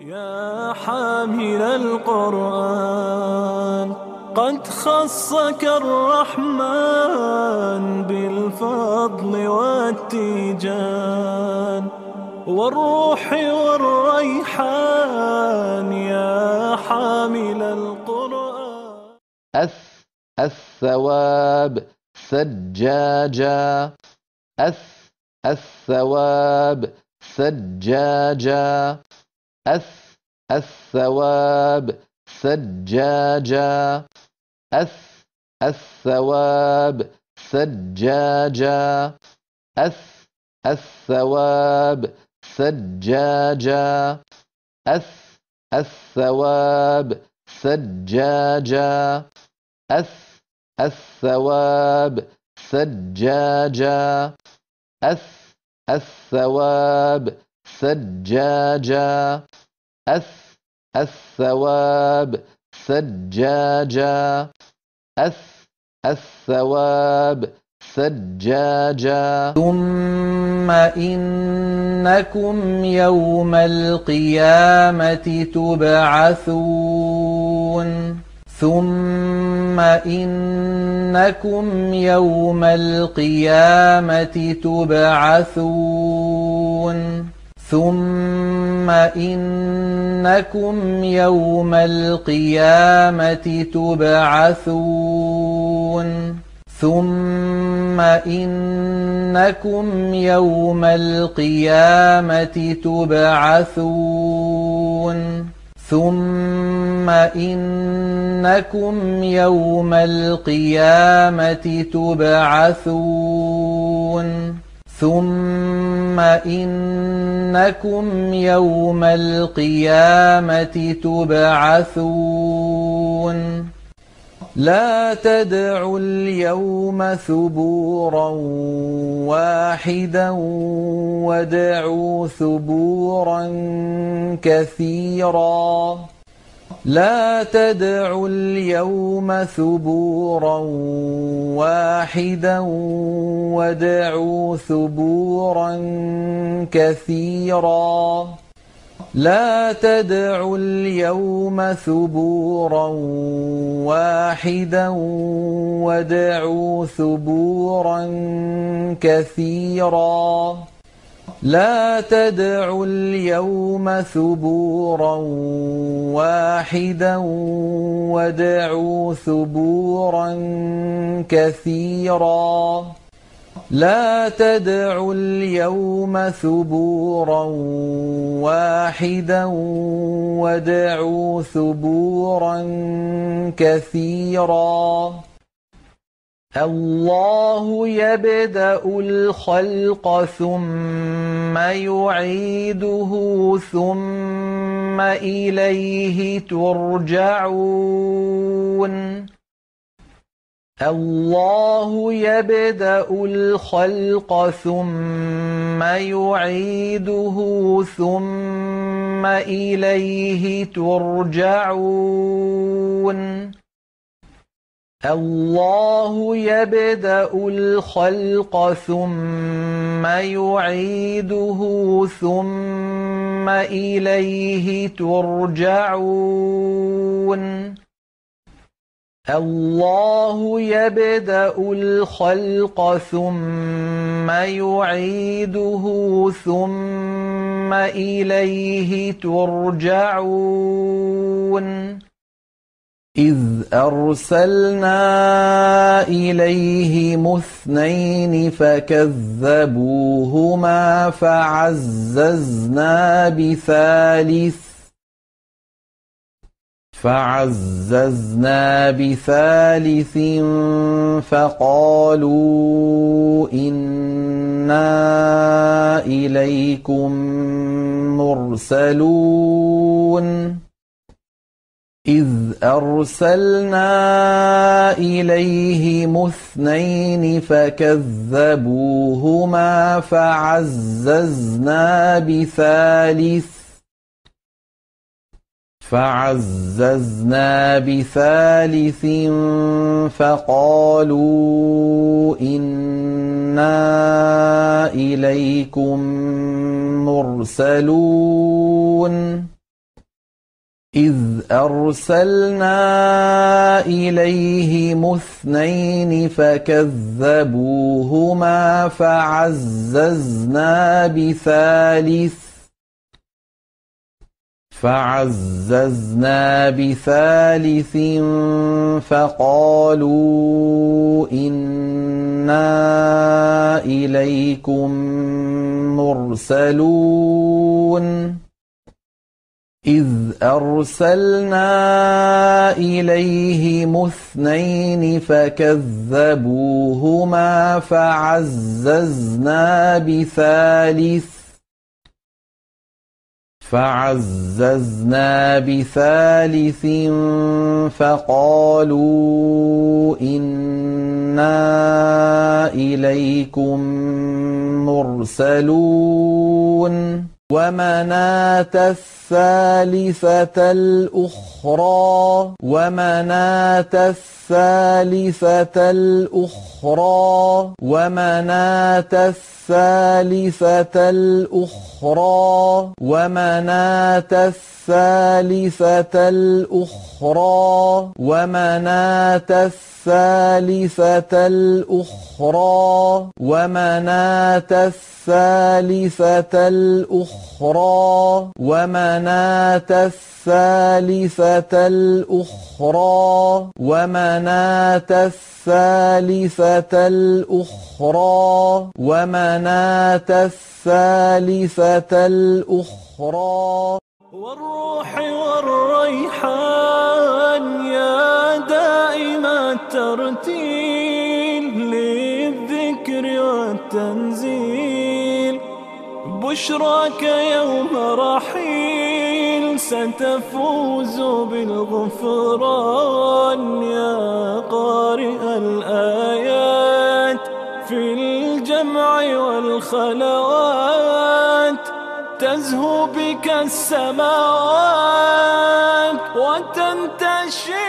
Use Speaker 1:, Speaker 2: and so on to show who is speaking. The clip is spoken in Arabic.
Speaker 1: يا حامل القرآن، قد خصك الرحمن بالفضل والتيجان والروح والريحان، يا حامل القرآن.
Speaker 2: الثواب سجاجا. الثواب سجاجا. الثواب سجاجا. الثواب سجاجا. الثواب سجاجا. الثواب سجاجا. الثواب سجاجا. الثواب سجاجا. الثواب سجاجا. الثواب سجاجا.
Speaker 3: ثم إنكم يوم القيامة تبعثون. ثم إنكم يوم القيامة تبعثون. ثم إنكم يوم القيامة تبعثون. ثم إنكم يوم القيامة تبعثون. ثم إنكم يوم القيامة تبعثون. ثم إنكم يوم القيامة تبعثون. لا تدعوا اليوم ثبورا واحدا وادعوا ثبورا كثيرا. لا تدعوا اليوم ثبورا واحدا وادعوا ثبورا كثيرا. لا تدعوا اليوم ثبورا واحدا وادعوا ثبورا كثيرا. لا تدعوا اليوم ثبورا واحدا وادعوا ثبورا كثيرا. لا تدعوا اليوم ثبورا واحدا وادعوا ثبورا كثيرا. الله يبدأ الخلق ثم يعيده ثم إليه ترجعون. الله يبدأ الخلق ثم يعيده ثم إليه ترجعون. الله يبدأ الخلق ثم يعيده ثم إليه ترجعون. الله يبدأ الخلق ثم يعيده ثم إليه ترجعون. إذ أرسلنا إليهم اثنين فكذبوهما فعززنا بثالث فقالوا إنا إليكم مرسلون. إذ أرسلنا إليهم اثنين فكذبوهما فعززنا بثالث فقالوا إنا إليكم مرسلون. إذ أرسلنا إليهم اثنين فكذبوهما فعززنا بثالث فقالوا إنا إليكم مرسلون إذ أرسلنا إليهم اثنين فكذبوهما فعززنا بثالث فقالوا إنا إليكم مرسلون ومناة الثالثة الأخرى
Speaker 1: والروح والريحان يا دائم الترتيل للذكر والتنزيل بشراك يوم رحيل ستفوز بالغفران يا قارئ الآيات في الجمع والخلوات تزهو بك السماوات وتنتشي